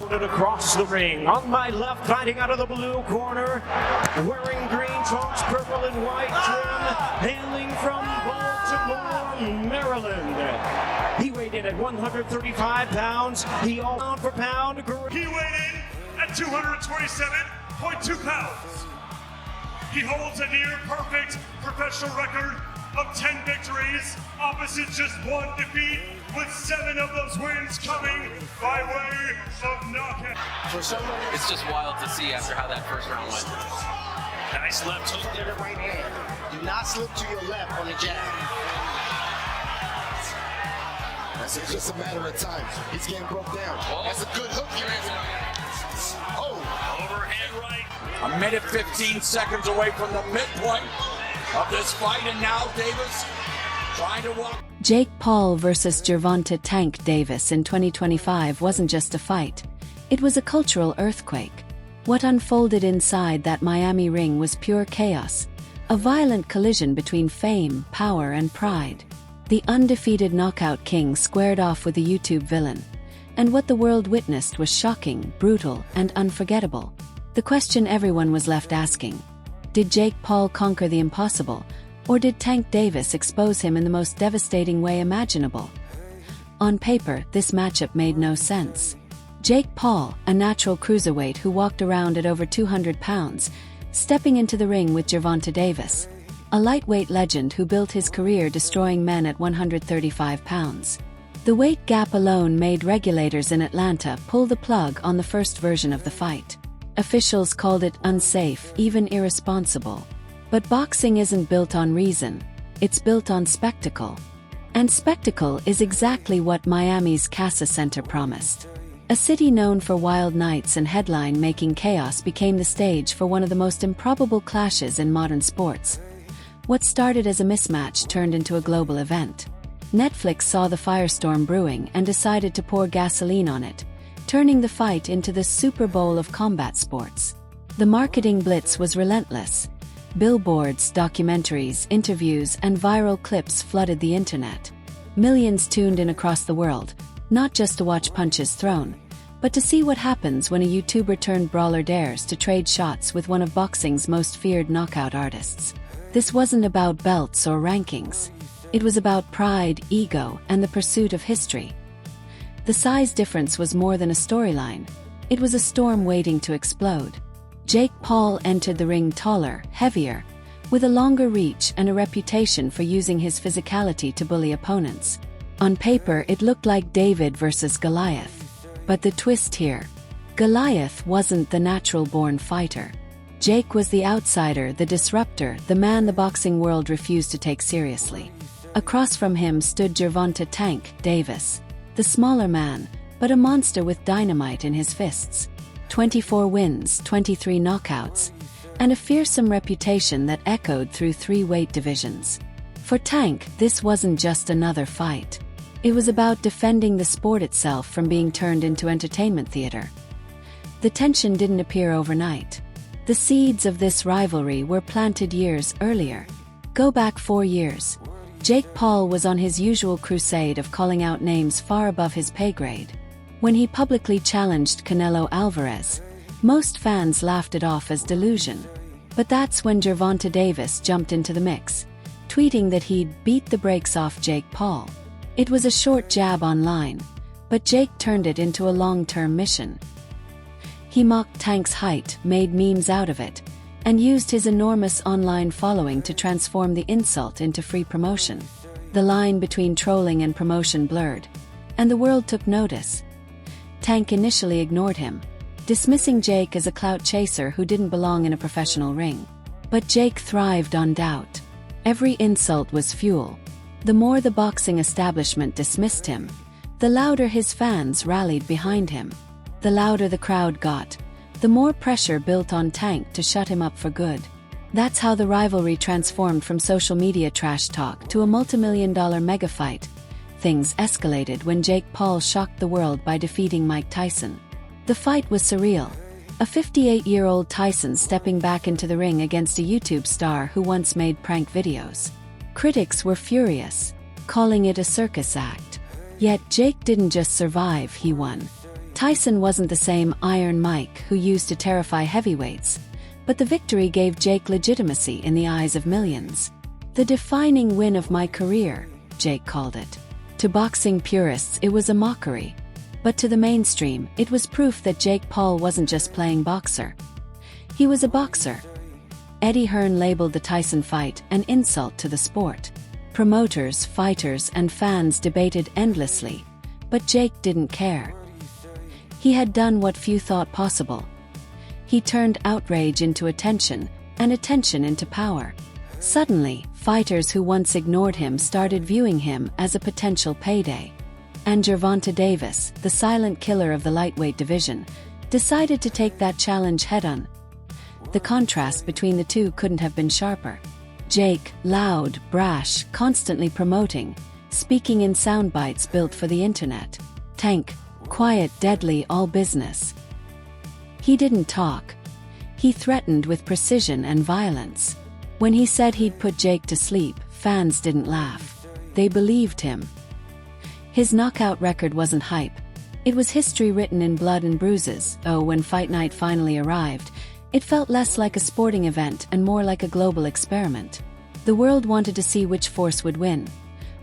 Across the ring, on my left, fighting out of the blue corner, wearing green trunks, purple and white trim, hailing from Baltimore, Maryland. He weighed in at 135 pounds. He all pound for pound. He weighed in at 227.2 pounds. He holds a near perfect professional record of 10 victories, opposite just one defeat, with 7 of those wins coming by way of knockout. It's just wild to see after how that first round went. Nice left hook there to right hand. Do not slip to your left on the jab. That's just a matter of time. He's getting broke down. That's a good hook here. Overhand right. A minute 15 seconds away from the midpoint of this fight, and now Davis trying to walk. Jake Paul versus Gervonta Tank Davis in 2025 wasn't just a fight. It was a cultural earthquake. What unfolded inside that Miami ring was pure chaos, a violent collision between fame, power, and pride. The undefeated knockout king squared off with a YouTube villain, and what the world witnessed was shocking, brutal, and unforgettable. The question everyone was left asking: did Jake Paul conquer the impossible, or did Tank Davis expose him in the most devastating way imaginable? On paper, this matchup made no sense. Jake Paul, a natural cruiserweight who walked around at over 200 pounds, stepping into the ring with Gervonta Davis, a lightweight legend who built his career destroying men at 135 pounds. The weight gap alone made regulators in Atlanta pull the plug on the first version of the fight. Officials called it unsafe, even irresponsible. But boxing isn't built on reason, it's built on spectacle. And spectacle is exactly what Miami's Casa Center promised. A city known for wild nights and headline-making chaos became the stage for one of the most improbable clashes in modern sports. What started as a mismatch turned into a global event. Netflix saw the firestorm brewing and decided to pour gasoline on it, turning the fight into the Super Bowl of combat sports. The marketing blitz was relentless. Billboards, documentaries, interviews, and viral clips flooded the internet. Millions tuned in across the world, not just to watch punches thrown, but to see what happens when a YouTuber-turned-brawler dares to trade shots with one of boxing's most feared knockout artists. This wasn't about belts or rankings. It was about pride, ego, and the pursuit of history. The size difference was more than a storyline. It was a storm waiting to explode. Jake Paul entered the ring taller, heavier, with a longer reach and a reputation for using his physicality to bully opponents. On paper, it looked like David versus Goliath. But the twist here: Goliath wasn't the natural-born fighter. Jake was the outsider, the disruptor, the man the boxing world refused to take seriously. Across from him stood Gervonta Tank Davis, the smaller man, but a monster with dynamite in his fists. 24 wins, 23 knockouts, and a fearsome reputation that echoed through 3 weight divisions. For Tank, this wasn't just another fight. It was about defending the sport itself from being turned into entertainment theater. The tension didn't appear overnight. The seeds of this rivalry were planted years earlier. Go back 4 years. Jake Paul was on his usual crusade of calling out names far above his pay grade. When he publicly challenged Canelo Alvarez, most fans laughed it off as delusion. But that's when Gervonta Davis jumped into the mix, tweeting that he'd beat the brakes off Jake Paul. It was a short jab online, but Jake turned it into a long-term mission. He mocked Tank's height, made memes out of it, and used his enormous online following to transform the insult into free promotion. The line between trolling and promotion blurred, and the world took notice. Tank initially ignored him, dismissing Jake as a clout chaser who didn't belong in a professional ring. But Jake thrived on doubt. Every insult was fuel. The more the boxing establishment dismissed him, the louder his fans rallied behind him. The louder the crowd got, the more pressure built on Tank to shut him up for good. That's how the rivalry transformed from social media trash talk to a multi-million-dollar mega fight. Things escalated when Jake Paul shocked the world by defeating Mike Tyson. The fight was surreal. A 58-year-old Tyson stepping back into the ring against a YouTube star who once made prank videos. Critics were furious, calling it a circus act. Yet Jake didn't just survive, he won. Tyson wasn't the same Iron Mike who used to terrify heavyweights, but the victory gave Jake legitimacy in the eyes of millions. The defining win of my career, Jake called it. To boxing purists, it was a mockery. But to the mainstream, it was proof that Jake Paul wasn't just playing boxer. He was a boxer. Eddie Hearn labeled the Tyson fight an insult to the sport. Promoters, fighters, and fans debated endlessly, but Jake didn't care. He had done what few thought possible. He turned outrage into attention, and attention into power. Suddenly, fighters who once ignored him started viewing him as a potential payday. And Gervonta Davis, the silent killer of the lightweight division, decided to take that challenge head-on. The contrast between the two couldn't have been sharper. Jake, loud, brash, constantly promoting, speaking in sound bites built for the internet. Tank, quiet, deadly, all business. He didn't talk. He threatened with precision and violence. When he said he'd put Jake to sleep, fans didn't laugh. They believed him. His knockout record wasn't hype. It was history written in blood and bruises. Oh, when fight night finally arrived, it felt less like a sporting event and more like a global experiment. The world wanted to see which force would win.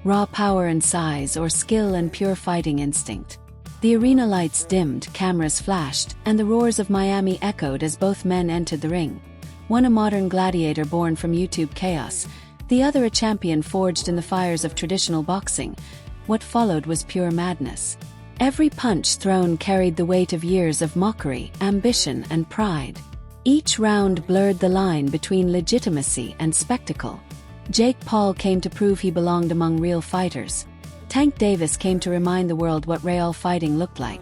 Raw power and size, or skill and pure fighting instinct. The arena lights dimmed, cameras flashed, and the roars of Miami echoed as both men entered the ring. One a modern gladiator born from YouTube chaos, the other a champion forged in the fires of traditional boxing. What followed was pure madness. Every punch thrown carried the weight of years of mockery, ambition, and pride. Each round blurred the line between legitimacy and spectacle. Jake Paul came to prove he belonged among real fighters. Tank Davis came to remind the world what real fighting looked like.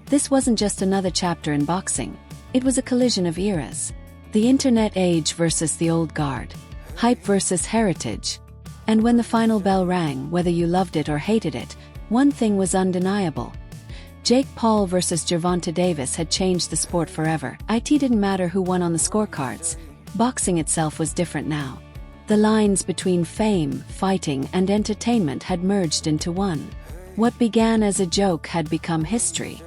This wasn't just another chapter in boxing. It was a collision of eras. The internet age versus the old guard. Hype versus heritage. And when the final bell rang, whether you loved it or hated it, one thing was undeniable. Jake Paul versus Gervonta Davis had changed the sport forever. It didn't matter who won on the scorecards. Boxing itself was different now. The lines between fame, fighting, and entertainment had merged into one. What began as a joke had become history.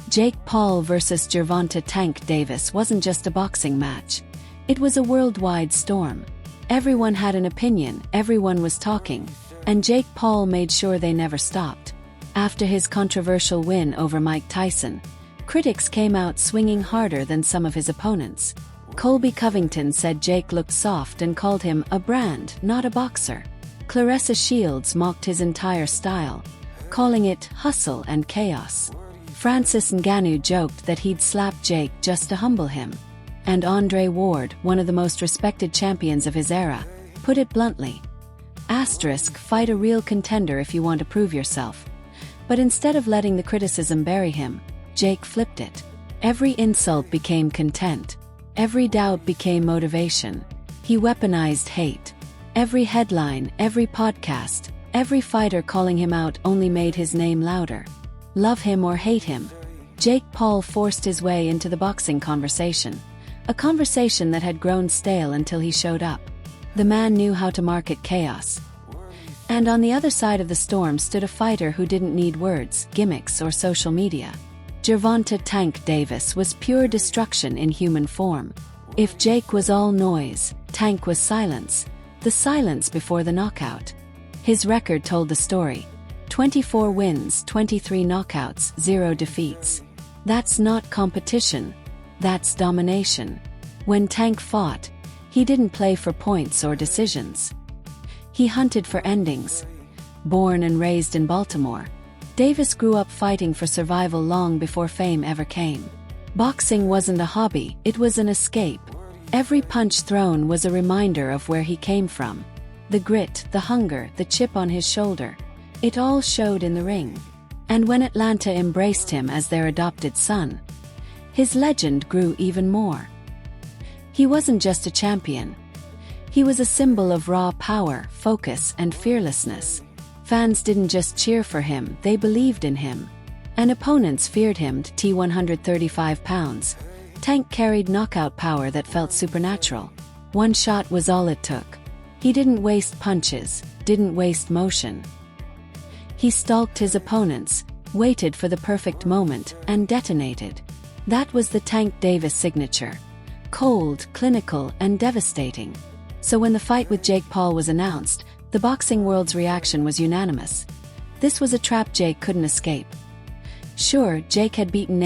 Jake Paul versus Gervonta Tank Davis wasn't just a boxing match. It was a worldwide storm. Everyone had an opinion, everyone was talking, and Jake Paul made sure they never stopped. After his controversial win over Mike Tyson, critics came out swinging harder than some of his opponents. Colby Covington said Jake looked soft and called him a brand, not a boxer. Claressa Shields mocked his entire style, calling it hustle and chaos. Francis Ngannou joked that he'd slap Jake just to humble him. And Andre Ward, one of the most respected champions of his era, put it bluntly. Fight a real contender if you want to prove yourself. But instead of letting the criticism bury him, Jake flipped it. Every insult became content. Every doubt became motivation. He weaponized hate. Every headline, every podcast, every fighter calling him out only made his name louder. Love him or hate him, Jake Paul forced his way into the boxing conversation. A conversation that had grown stale until he showed up. The man knew how to market chaos. And on the other side of the storm stood a fighter who didn't need words, gimmicks, or social media. Gervonta Tank Davis was pure destruction in human form. If Jake was all noise, Tank was silence. The silence before the knockout. His record told the story. 24 wins, 23 knockouts, 0 defeats. That's not competition. That's domination. When Tank fought, he didn't play for points or decisions. He hunted for endings. Born and raised in Baltimore, Davis grew up fighting for survival long before fame ever came. Boxing wasn't a hobby, it was an escape. Every punch thrown was a reminder of where he came from. The grit, the hunger, the chip on his shoulder. It all showed in the ring. And when Atlanta embraced him as their adopted son, his legend grew even more. He wasn't just a champion. He was a symbol of raw power, focus, and fearlessness. Fans didn't just cheer for him, they believed in him. And opponents feared him. 135 pounds. Tank carried knockout power that felt supernatural. One shot was all it took. He didn't waste punches, didn't waste motion. He stalked his opponents, waited for the perfect moment, and detonated. That was the Tank Davis signature. Cold, clinical, and devastating. So when the fight with Jake Paul was announced, the boxing world's reaction was unanimous. This was a trap Jake couldn't escape. Sure, Jake had beaten